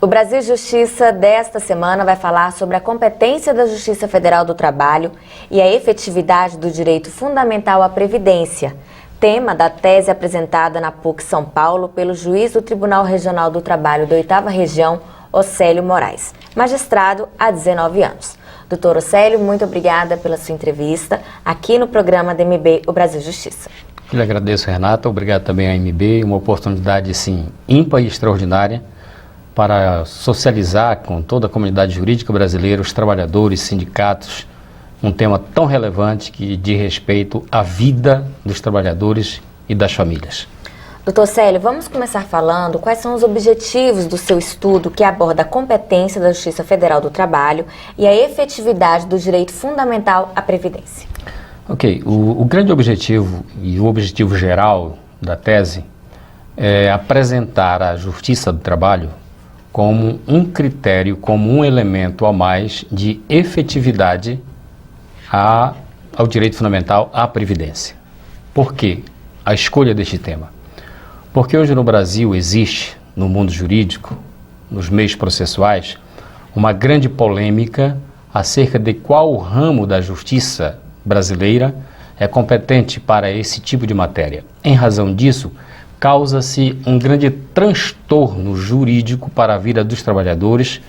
O Brasil Justiça desta semana vai falar sobre a competência da Justiça Federal do Trabalho e a efetividade do direito fundamental à previdência, tema da tese apresentada na PUC São Paulo pelo juiz do Tribunal Regional do Trabalho da 8ª Região, Océlio Moraes, magistrado há 19 anos. Doutor Océlio, muito obrigada pela sua entrevista aqui no programa da MB O Brasil Justiça. Eu lhe agradeço, Renata. Obrigado também à MB, uma oportunidade, sim, ímpar e extraordinária para socializar com toda a comunidade jurídica brasileira, os trabalhadores, sindicatos, um tema tão relevante que diz respeito à vida dos trabalhadores e das famílias. Doutor Océlio, vamos começar falando quais são os objetivos do seu estudo que aborda a competência da Justiça Federal do Trabalho e a efetividade do direito fundamental à previdência. Ok, o grande objetivo e o objetivo geral da tese é apresentar a Justiça do Trabalho como um critério, como um elemento a mais de efetividade ao direito fundamental à previdência. Por que a escolha deste tema? Porque hoje no Brasil existe, no mundo jurídico, nos meios processuais, uma grande polêmica acerca de qual ramo da justiça brasileira é competente para esse tipo de matéria. Em razão disso, causa-se um grande transtorno jurídico para a vida dos trabalhadores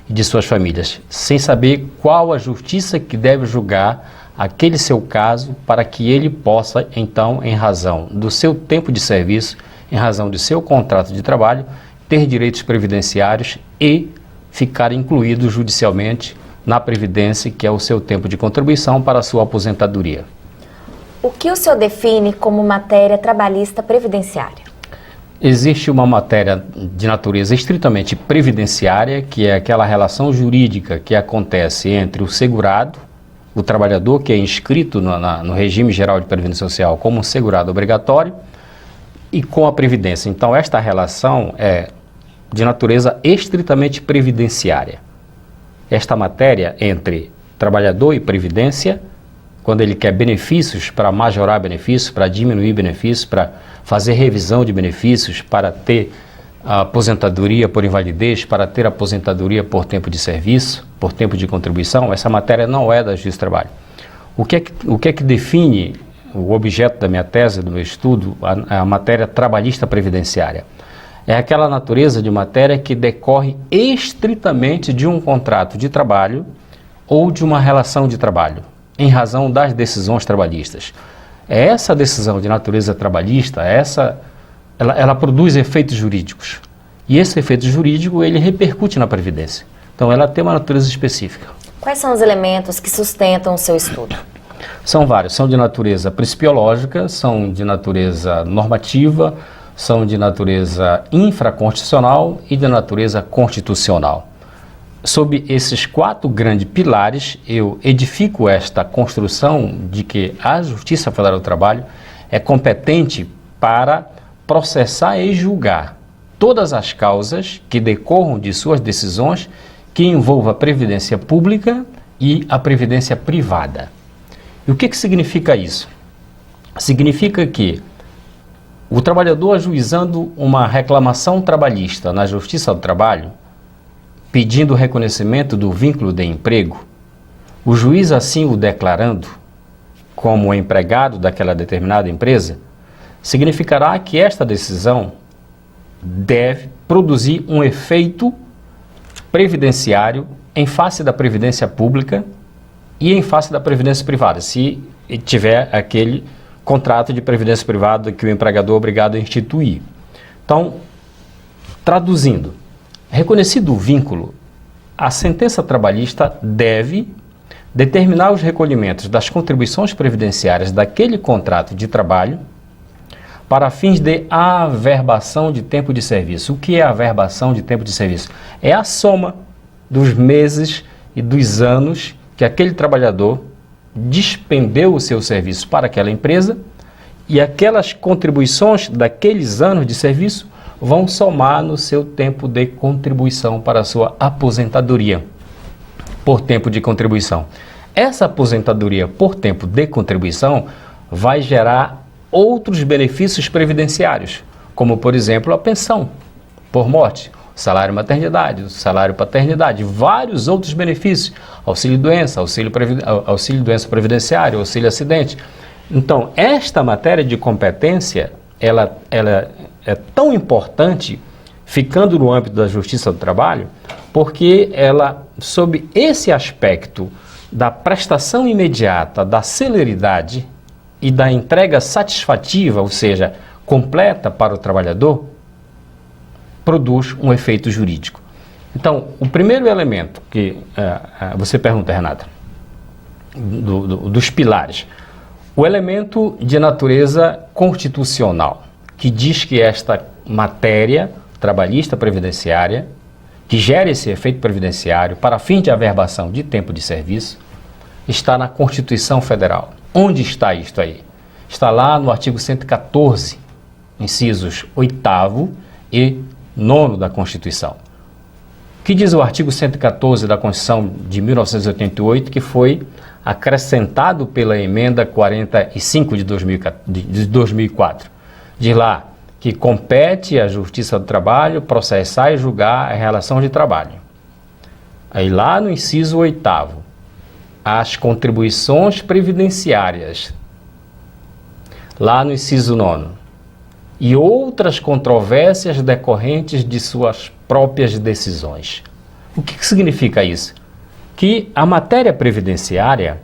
e de suas famílias, sem saber qual a justiça que deve julgar aquele seu caso para que ele possa, então, em razão do seu tempo de serviço, em razão do seu contrato de trabalho, ter direitos previdenciários e ficar incluído judicialmente na previdência, que é o seu tempo de contribuição para a sua aposentadoria. O que o senhor define como matéria trabalhista previdenciária? Existe uma matéria de natureza estritamente previdenciária, que é aquela relação jurídica que acontece entre o segurado, o trabalhador que é inscrito no regime geral de previdência social como um segurado obrigatório, e com a previdência. Então, esta relação é de natureza estritamente previdenciária. Esta matéria entre trabalhador e previdência, quando ele quer benefícios, para majorar benefícios, para diminuir benefícios, para fazer revisão de benefícios, para ter a aposentadoria por invalidez, para ter aposentadoria por tempo de serviço, por tempo de contribuição, essa matéria não é da Justiça do Trabalho. O que é que define o objeto da minha tese, do meu estudo, a matéria trabalhista previdenciária? É aquela natureza de matéria que decorre estritamente de um contrato de trabalho ou de uma relação de trabalho, em razão das decisões trabalhistas. Essa decisão de natureza trabalhista, ela produz efeitos jurídicos. E esse efeito jurídico, ele repercute na Previdência. Então, ela tem uma natureza específica. Quais são os elementos que sustentam o seu estudo? São vários. São de natureza principiológica, são de natureza normativa, são de natureza infraconstitucional e de natureza constitucional. Sob esses 4 grandes pilares, eu edifico esta construção de que a Justiça Federal do Trabalho é competente para processar e julgar todas as causas que decorram de suas decisões que envolvam a previdência pública e a previdência privada. E o que significa isso? Significa que o trabalhador ajuizando uma reclamação trabalhista na Justiça do Trabalho, pedindo o reconhecimento do vínculo de emprego, o juiz assim o declarando como empregado daquela determinada empresa, significará que esta decisão deve produzir um efeito previdenciário em face da previdência pública e em face da previdência privada, se tiver aquele contrato de previdência privada que o empregador é obrigado a instituir. Então, traduzindo, reconhecido o vínculo, a sentença trabalhista deve determinar os recolhimentos das contribuições previdenciárias daquele contrato de trabalho para fins de averbação de tempo de serviço. O que é averbação de tempo de serviço? É a soma dos meses e dos anos que aquele trabalhador despendeu o seu serviço para aquela empresa e aquelas contribuições daqueles anos de serviço vão somar no seu tempo de contribuição para a sua aposentadoria por tempo de contribuição. Essa aposentadoria por tempo de contribuição vai gerar outros benefícios previdenciários, como, por exemplo, a pensão por morte. salário maternidade, o salário paternidade, vários outros benefícios, auxílio-doença, auxílio-doença previdenciário, auxílio-acidente. Então, esta matéria de competência, ela é tão importante, ficando no âmbito da Justiça do Trabalho, porque ela, sob esse aspecto da prestação imediata, da celeridade e da entrega satisfativa, ou seja, completa para o trabalhador, produz um efeito jurídico. Então, o primeiro elemento que você pergunta, Renata, dos pilares, o elemento de natureza constitucional, que diz que esta matéria trabalhista previdenciária, que gera esse efeito previdenciário para fim de averbação de tempo de serviço, está na Constituição Federal. Onde está isto aí? Está lá no artigo 114, incisos 8º e 9º da Constituição. O que diz o artigo 114 da Constituição de 1988, que foi acrescentado pela emenda 45 de 2004? Diz lá que compete à Justiça do Trabalho processar e julgar a relação de trabalho. Aí lá no inciso 8º, as contribuições previdenciárias. Lá no inciso 9º, e outras controvérsias decorrentes de suas próprias decisões. O que significa isso? Que a matéria previdenciária,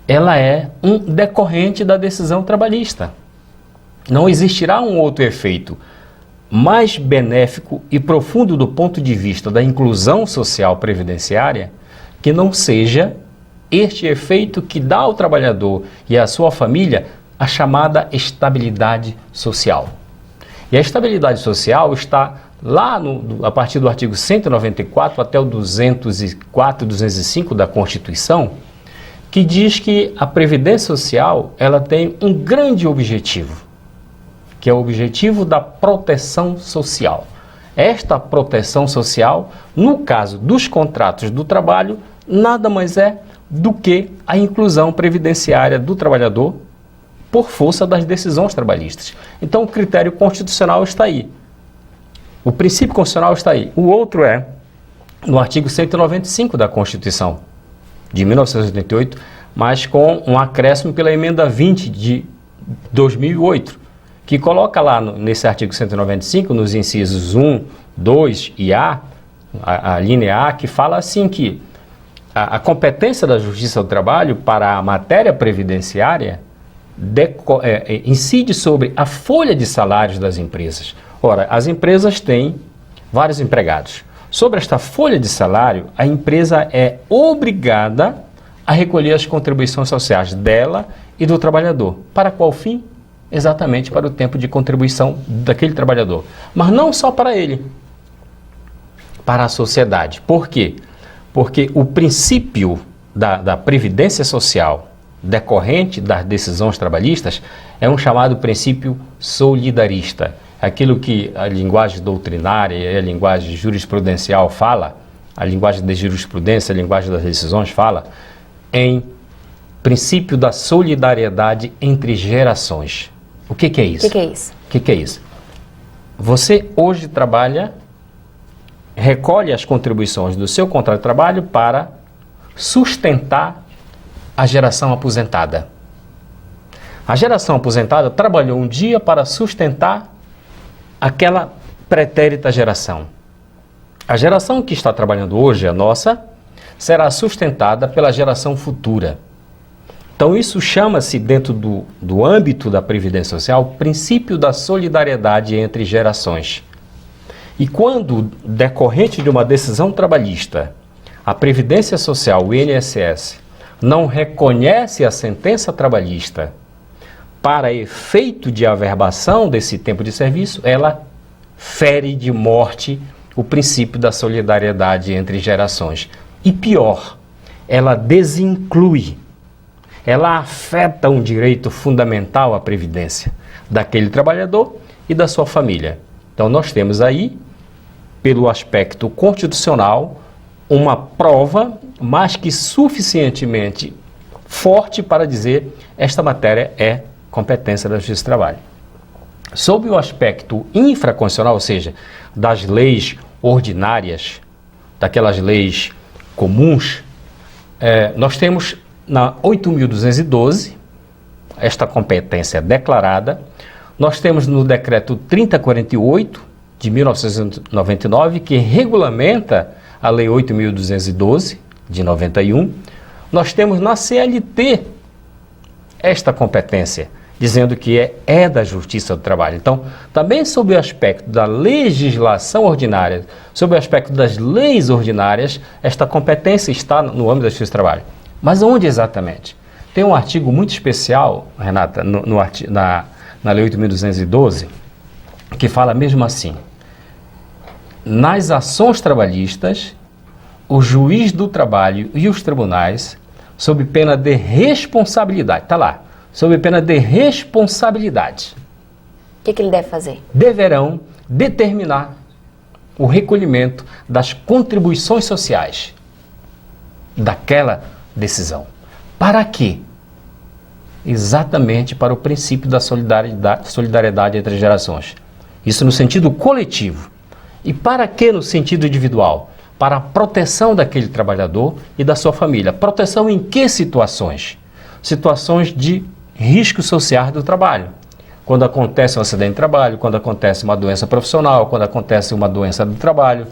ela é um decorrente da decisão trabalhista. Não existirá um outro efeito mais benéfico e profundo do ponto de vista da inclusão social previdenciária que não seja este efeito que dá ao trabalhador e à sua família a chamada estabilidade social. E a estabilidade social está lá a partir do artigo 194 até o 204 e 205 da Constituição, que diz que a Previdência Social ela tem um grande objetivo, que é o objetivo da proteção social. Esta proteção social, no caso dos contratos do trabalho, nada mais é do que a inclusão previdenciária do trabalhador por força das decisões trabalhistas. Então, o critério constitucional está aí. O princípio constitucional está aí. O outro é no artigo 195 da Constituição de 1988, mas com um acréscimo pela emenda 20 de 2008, que coloca lá nesse artigo 195, nos incisos 1, 2 e A linha A, que fala assim que a competência da Justiça do Trabalho para a matéria previdenciária incide sobre a folha de salários das empresas. Ora, as empresas têm vários empregados. Sobre esta folha de salário, a empresa é obrigada a recolher as contribuições sociais dela e do trabalhador. Para qual fim? Exatamente para o tempo de contribuição daquele trabalhador. Mas não só para ele, para a sociedade. Por quê? Porque o princípio da previdência social decorrente das decisões trabalhistas é um chamado princípio solidarista. Aquilo que a linguagem doutrinária e a linguagem jurisprudencial fala, a linguagem da jurisprudência, a linguagem das decisões fala, em princípio da solidariedade entre gerações. O que é isso? O que é isso? O que é isso? Você hoje trabalha, recolhe as contribuições do seu contrato de trabalho para sustentar a geração aposentada. A geração aposentada trabalhou um dia para sustentar aquela pretérita geração. A geração que está trabalhando hoje, a nossa, será sustentada pela geração futura. Então isso chama-se, dentro do âmbito da Previdência Social, princípio da solidariedade entre gerações. E quando, decorrente de uma decisão trabalhista, a Previdência Social, o INSS, não reconhece a sentença trabalhista para efeito de averbação desse tempo de serviço, ela fere de morte o princípio da solidariedade entre gerações. E pior, ela desinclui, ela afeta um direito fundamental à previdência daquele trabalhador e da sua família. Então nós temos aí, pelo aspecto constitucional, uma prova mais que suficientemente forte para dizer esta matéria é competência da Justiça do Trabalho. Sob o aspecto infraconstitucional, ou seja, das leis ordinárias, daquelas leis comuns, nós temos na 8.212, esta competência declarada. Nós temos no decreto 3048 de 1999, que regulamenta a lei 8.212 de 91. Nós temos na CLT esta competência, dizendo que é da Justiça do Trabalho. Então, também sob o aspecto da legislação ordinária, sob o aspecto das leis ordinárias, esta competência está no âmbito da Justiça do Trabalho. Mas onde exatamente? Tem um artigo muito especial, Renata, na Lei 8.212, que fala mesmo assim: nas ações trabalhistas, o juiz do trabalho e os tribunais, sob pena de responsabilidade, está lá, sob pena de responsabilidade. O que ele deve fazer? Deverão determinar o recolhimento das contribuições sociais daquela decisão. Para quê? Exatamente para o princípio da solidariedade entre gerações. Isso no sentido coletivo. E para que no sentido individual? Para a proteção daquele trabalhador e da sua família. Proteção em que situações? Situações de riscos sociais do trabalho. Quando acontece um acidente de trabalho, quando acontece uma doença profissional, quando acontece uma doença do trabalho,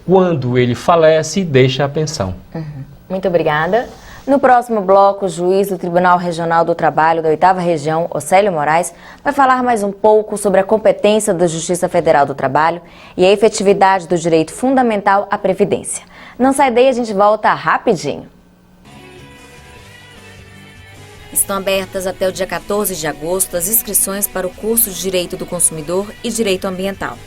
quando ele falece e deixa a pensão. Muito obrigada. No próximo bloco, o juiz do Tribunal Regional do Trabalho da 8ª Região, Océlio Moraes, vai falar mais um pouco sobre a competência da Justiça Federal do Trabalho e a efetividade do direito fundamental à Previdência. Não sai daí, a gente volta rapidinho. Estão abertas até o dia 14 de agosto as inscrições para o curso de Direito do Consumidor e Direito Ambiental.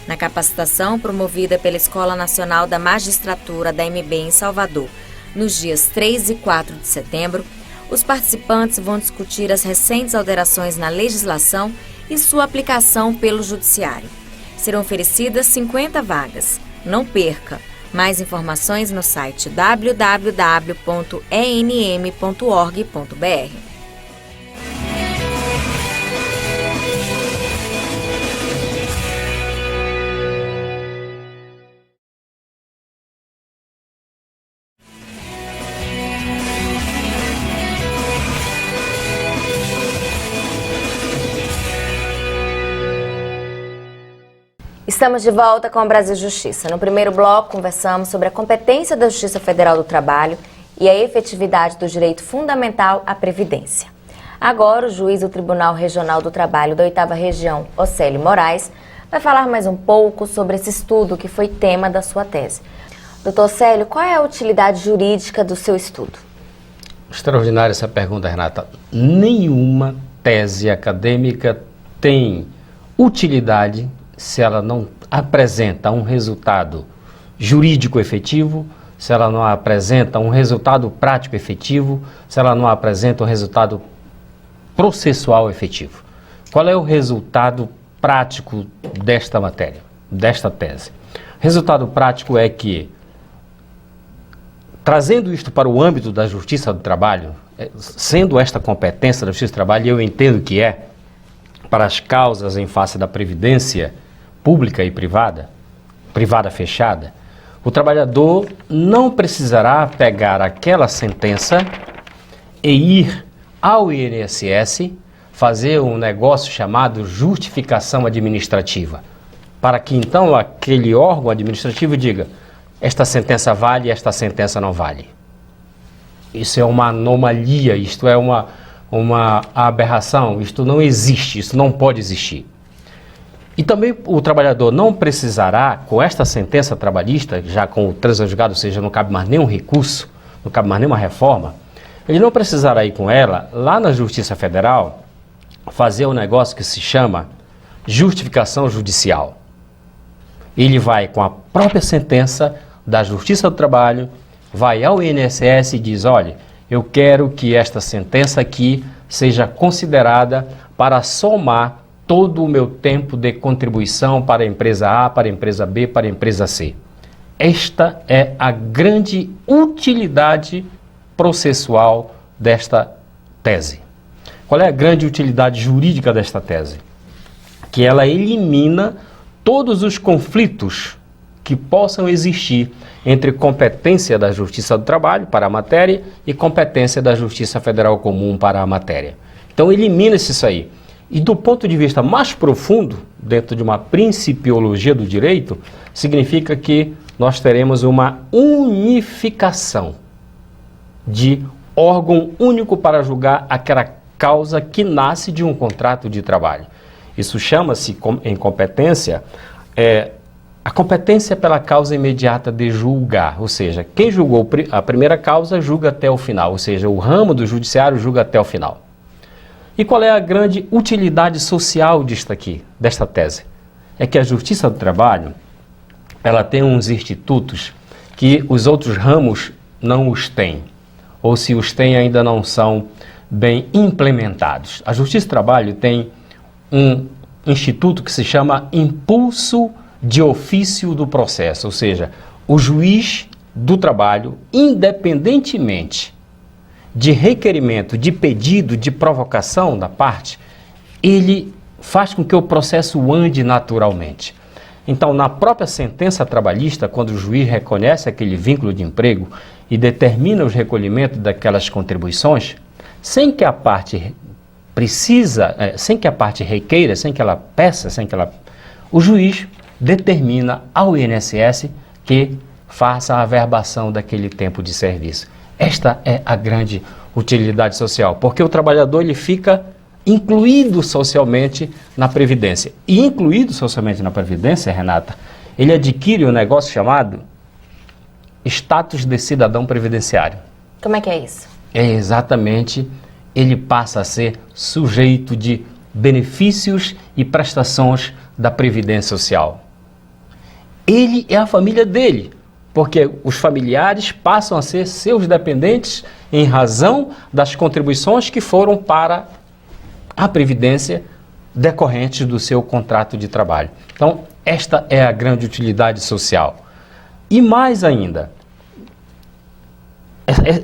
Na capacitação promovida pela Escola Nacional da Magistratura da MB em Salvador, nos dias 3 e 4 de setembro, os participantes vão discutir as recentes alterações na legislação e sua aplicação pelo Judiciário. Serão oferecidas 50 vagas. Não perca! Mais informações no site www.enm.org.br. Estamos de volta com o Brasil Justiça. No primeiro bloco, conversamos sobre a competência da Justiça Federal do Trabalho e a efetividade do direito fundamental à Previdência. Agora, o juiz do Tribunal Regional do Trabalho da 8ª Região, Océlio Moraes, vai falar mais um pouco sobre esse estudo que foi tema da sua tese. Doutor Océlio, qual é a utilidade jurídica do seu estudo? Extraordinária essa pergunta, Renata. Nenhuma tese acadêmica tem utilidade se ela não apresenta um resultado jurídico efetivo, se ela não apresenta um resultado prático efetivo, se ela não apresenta um resultado processual efetivo. Qual é o resultado prático desta matéria, desta tese? O resultado prático é que, trazendo isto para o âmbito da Justiça do Trabalho, sendo esta competência da Justiça do Trabalho, e eu entendo que é, para as causas em face da Previdência pública e privada fechada, o trabalhador não precisará pegar aquela sentença e ir ao INSS fazer um negócio chamado justificação administrativa, para que então aquele órgão administrativo diga: esta sentença vale, esta sentença não vale. Isso é uma anomalia, isto é uma aberração, isto não existe, isso não pode existir. E também o trabalhador não precisará, com esta sentença trabalhista, já com o trânsito julgado, ou seja, não cabe mais nenhum recurso, não cabe mais nenhuma reforma, ele não precisará ir com ela lá na Justiça Federal fazer um negócio que se chama justificação judicial. Ele vai com a própria sentença da Justiça do Trabalho, vai ao INSS e diz: olha, eu quero que esta sentença aqui seja considerada para somar todo o meu tempo de contribuição para a empresa A, para a empresa B, para a empresa C. Esta é a grande utilidade processual desta tese. Qual é a grande utilidade jurídica desta tese? que ela elimina todos os conflitos que possam existir entre competência da Justiça do Trabalho para a matéria e competência da Justiça Federal Comum para a matéria. Então elimina-se isso aí. E do ponto de vista mais profundo, dentro de uma principiologia do direito, significa que nós teremos uma unificação de órgão único para julgar aquela causa que nasce de um contrato de trabalho. Isso chama-se, em competência, a competência pela causa imediata de julgar, ou seja, quem julgou a primeira causa julga até o final, ou seja, o ramo do judiciário julga até o final. E qual é a grande utilidade social disto aqui, desta tese? É que a Justiça do Trabalho, ela tem uns institutos que os outros ramos não os têm, ou se os têm ainda não são bem implementados. A Justiça do Trabalho tem um instituto que se chama impulso de ofício do processo, ou seja, o juiz do trabalho, independentemente de requerimento, de pedido, de provocação da parte, ele faz com que o processo ande naturalmente. Então, na própria sentença trabalhista, quando o juiz reconhece aquele vínculo de emprego e determina os recolhimentos daquelas contribuições, sem que a parte sem que a parte requeira, sem que ela peça, o juiz determina ao INSS que faça a averbação daquele tempo de serviço. Esta é a grande utilidade social, porque o trabalhador ele fica incluído socialmente na Previdência. E incluído socialmente na Previdência, Renata, ele adquire um negócio chamado status de cidadão previdenciário. Como é que é isso? É exatamente, ele passa a ser sujeito de benefícios e prestações da Previdência Social. Ele é a família dele, porque os familiares passam a ser seus dependentes em razão das contribuições que foram para a Previdência decorrentes do seu contrato de trabalho. Então, esta é a grande utilidade social. E mais ainda,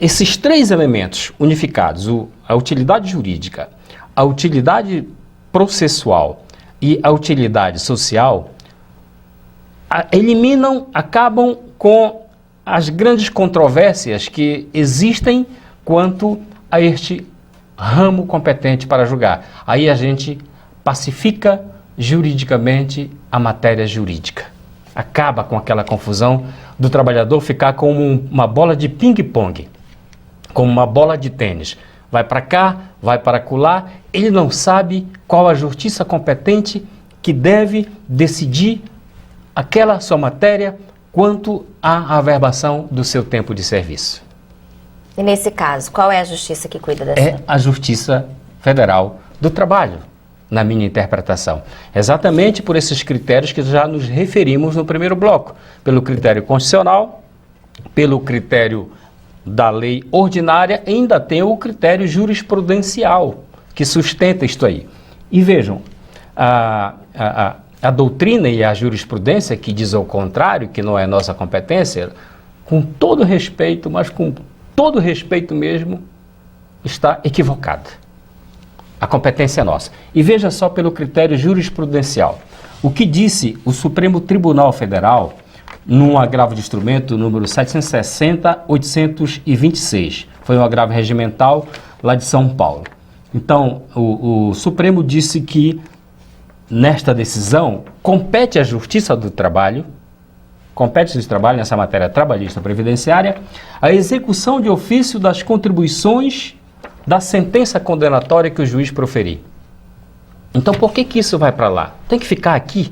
esses três elementos unificados, a utilidade jurídica, a utilidade processual e a utilidade social, acabam com as grandes controvérsias que existem quanto a este ramo competente para julgar. Aí a gente pacifica juridicamente a matéria jurídica. Acaba com aquela confusão do trabalhador ficar como uma bola de ping-pong, como uma bola de tênis. Vai para cá, vai para acolá, ele não sabe qual a justiça competente que deve decidir aquela sua matéria quanto à averbação do seu tempo de serviço. E nesse caso, qual é a justiça que cuida dessa? É a Justiça Federal do Trabalho, na minha interpretação. Exatamente por esses critérios que já nos referimos no primeiro bloco. Pelo critério constitucional, pelo critério da lei ordinária, ainda tem o critério jurisprudencial, que sustenta isto aí. E vejam, a doutrina e a jurisprudência que diz ao contrário, que não é nossa competência, com todo respeito, mas com todo respeito mesmo, está equivocada. A competência é nossa. E veja só pelo critério jurisprudencial. O que disse o Supremo Tribunal Federal num agravo de instrumento número 760-826. Foi um agravo regimental lá de São Paulo. Então, o Supremo disse que nesta decisão, compete à Justiça do Trabalho, nessa matéria trabalhista previdenciária, a execução de ofício das contribuições da sentença condenatória que o juiz proferir. Então, por que isso vai para lá? Tem que ficar aqui.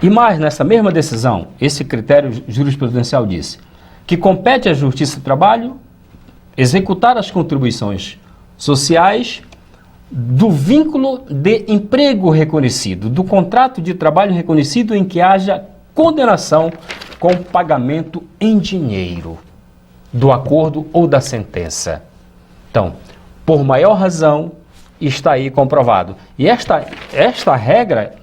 E mais, nessa mesma decisão, esse critério jurisprudencial disse que compete à Justiça do Trabalho executar as contribuições sociais do vínculo de emprego reconhecido, do contrato de trabalho reconhecido em que haja condenação com pagamento em dinheiro do acordo ou da sentença. Então, por maior razão, está aí comprovado. E esta regra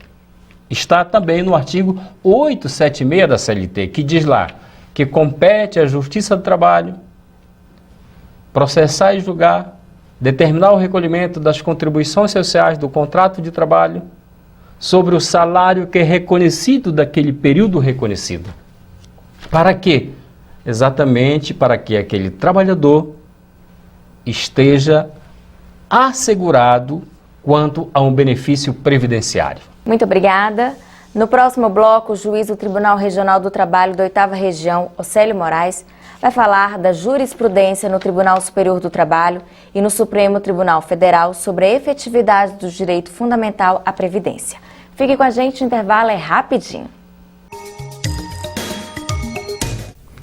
está também no artigo 876 da CLT, que diz lá que compete à Justiça do Trabalho processar e julgar, determinar o recolhimento das contribuições sociais do contrato de trabalho sobre o salário que é reconhecido daquele período reconhecido. Para quê? Exatamente para que aquele trabalhador esteja assegurado quanto a um benefício previdenciário. Muito obrigada. No próximo bloco, o juiz do Tribunal Regional do Trabalho da 8ª Região, Océlio Moraes, vai falar da jurisprudência no Tribunal Superior do Trabalho e no Supremo Tribunal Federal sobre a efetividade do direito fundamental à previdência. Fique com a gente, o intervalo é rapidinho.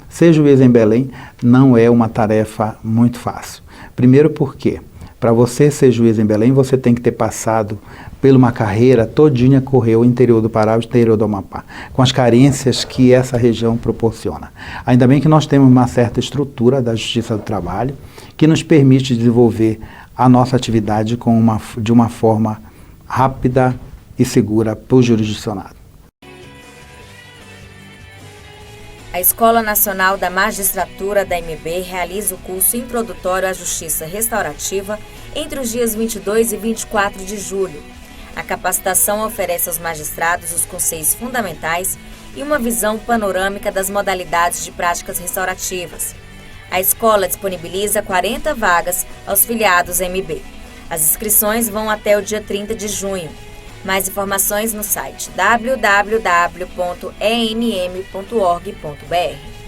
Ser juiz em Belém não é uma tarefa muito fácil. Primeiro porque, para você ser juiz em Belém, você tem que ter passado por uma carreira todinha, correu o interior do Pará, o interior do Amapá, com as carências que essa região proporciona. Ainda bem que nós temos uma certa estrutura da Justiça do Trabalho, que nos permite desenvolver a nossa atividade de uma forma rápida e segura para o jurisdicionado. A Escola Nacional da Magistratura da MB realiza o curso introdutório à Justiça Restaurativa entre os dias 22 e 24 de julho. A capacitação oferece aos magistrados os conceitos fundamentais e uma visão panorâmica das modalidades de práticas restaurativas. A escola disponibiliza 40 vagas aos filiados MB. As inscrições vão até o dia 30 de junho. Mais informações no site www.enm.org.br.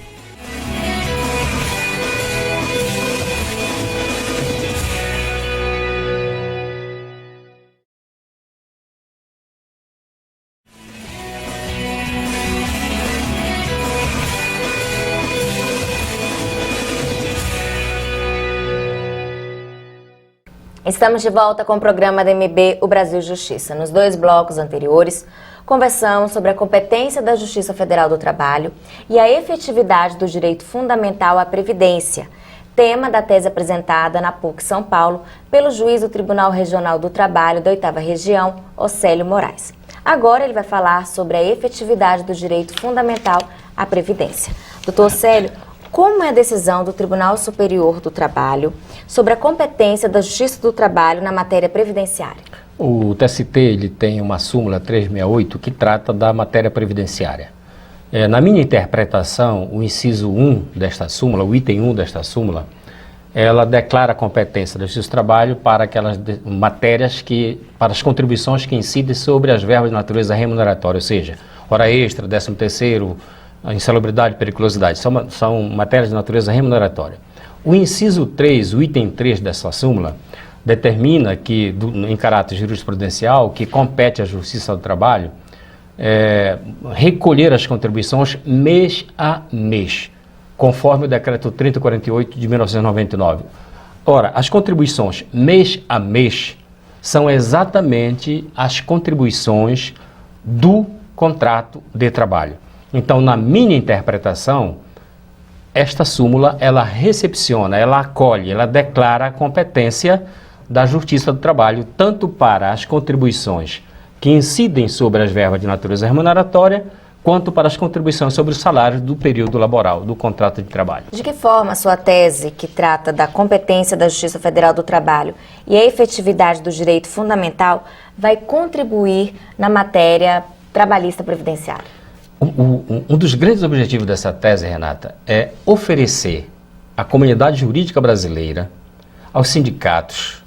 Estamos de volta com o programa da MB, o Brasil Justiça. Nos 2 blocos anteriores, conversamos sobre a competência da Justiça Federal do Trabalho e a efetividade do direito fundamental à previdência, tema da tese apresentada na PUC São Paulo pelo juiz do Tribunal Regional do Trabalho da 8ª Região, Océlio Moraes. Agora ele vai falar sobre a efetividade do direito fundamental à previdência. Doutor Océlio, como é a decisão do Tribunal Superior do Trabalho sobre a competência da Justiça do Trabalho na matéria previdenciária? O TST ele tem uma súmula 368 que trata da matéria previdenciária. Na minha interpretação, o inciso 1 desta súmula, o item 1 desta súmula, ela declara a competência da Justiça do Trabalho para aquelas matérias para as contribuições que incidem sobre as verbas de natureza remuneratória, ou seja, hora extra, 13º, a insalubridade e periculosidade, são matérias de natureza remuneratória. O inciso 3, o item 3 dessa súmula, determina que, em caráter jurisprudencial, que compete à Justiça do Trabalho recolher as contribuições mês a mês, conforme o Decreto 3048 de 1999. Ora, as contribuições mês a mês são exatamente as contribuições do contrato de trabalho. Então, na minha interpretação, esta súmula, ela recepciona, ela acolhe, ela declara a competência da Justiça do Trabalho, tanto para as contribuições que incidem sobre as verbas de natureza remuneratória, quanto para as contribuições sobre os salários do período laboral, do contrato de trabalho. De que forma a sua tese, que trata da competência da Justiça Federal do Trabalho e a efetividade do direito fundamental, vai contribuir na matéria trabalhista previdenciária? Um dos grandes objetivos dessa tese, Renata, é oferecer à comunidade jurídica brasileira, aos sindicatos,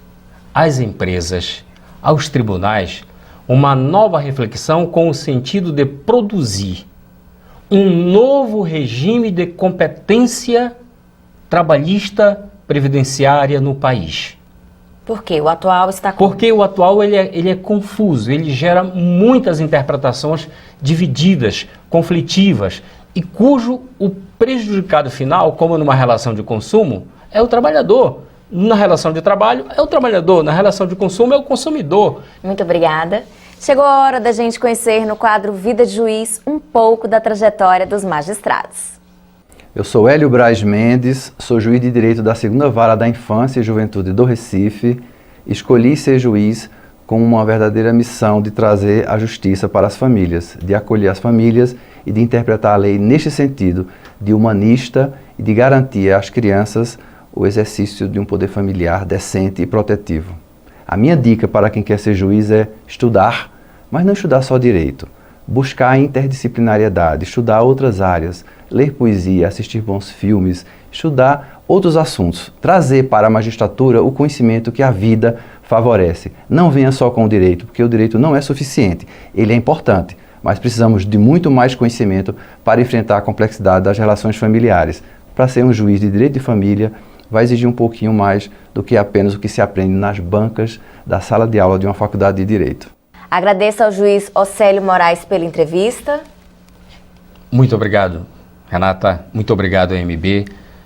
às empresas, aos tribunais, uma nova reflexão com o sentido de produzir um novo regime de competência trabalhista previdenciária no país. Por quê? O atual está... Porque o atual ele é confuso, ele gera muitas interpretações divididas, conflitivas, e cujo o prejudicado final, como numa relação de consumo, é o trabalhador. Na relação de trabalho é o trabalhador, na relação de consumo é o consumidor. Muito obrigada. Chegou a hora da gente conhecer no quadro Vida de Juiz um pouco da trajetória dos magistrados. Eu sou Hélio Braz Mendes, sou juiz de Direito da 2ª Vara da Infância e Juventude do Recife. Escolhi ser juiz com uma verdadeira missão de trazer a justiça para as famílias, de acolher as famílias e de interpretar a lei neste sentido, de humanista e de garantir às crianças o exercício de um poder familiar decente e protetivo. A minha dica para quem quer ser juiz é estudar, Mas não estudar só direito. Buscar a interdisciplinariedade, estudar outras áreas, ler poesia, assistir bons filmes, estudar outros assuntos. Trazer para a magistratura o conhecimento que a vida favorece. Não venha só com o direito, porque o direito não é suficiente. Ele é importante, mas precisamos de muito mais conhecimento para enfrentar a complexidade das relações familiares. Para ser um juiz de direito de família, vai exigir um pouquinho mais do que apenas o que se aprende nas bancas da sala de aula de uma faculdade de direito. Agradeço ao juiz Océlio Moraes pela entrevista. Muito obrigado, Renata. Muito obrigado, AMB.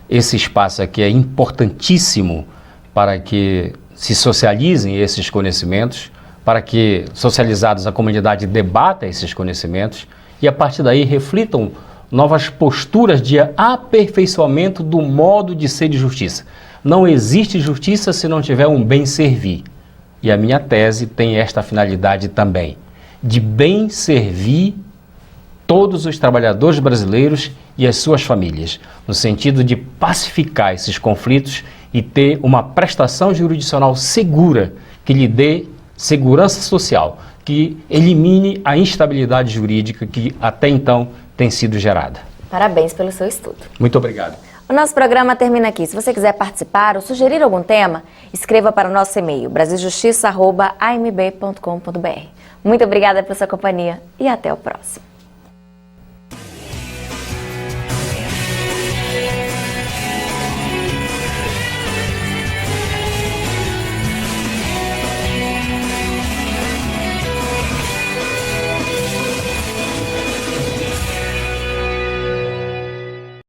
Esse espaço aqui é importantíssimo para que se socializem esses conhecimentos, para que, socializados, a comunidade debata esses conhecimentos e, a partir daí, reflitam novas posturas de aperfeiçoamento do modo de ser de justiça. Não existe justiça se não tiver um bem servir. E a minha tese tem esta finalidade também, de bem servir todos os trabalhadores brasileiros e as suas famílias, no sentido de pacificar esses conflitos e ter uma prestação jurisdicional segura, que lhe dê segurança social, que elimine a instabilidade jurídica que até então tem sido gerada. Parabéns pelo seu estudo. Muito obrigado. O nosso programa termina aqui. Se você quiser participar ou sugerir algum tema, escreva para o nosso e-mail brasiljustiça@amb.com.br. Muito obrigada pela sua companhia e até o próximo.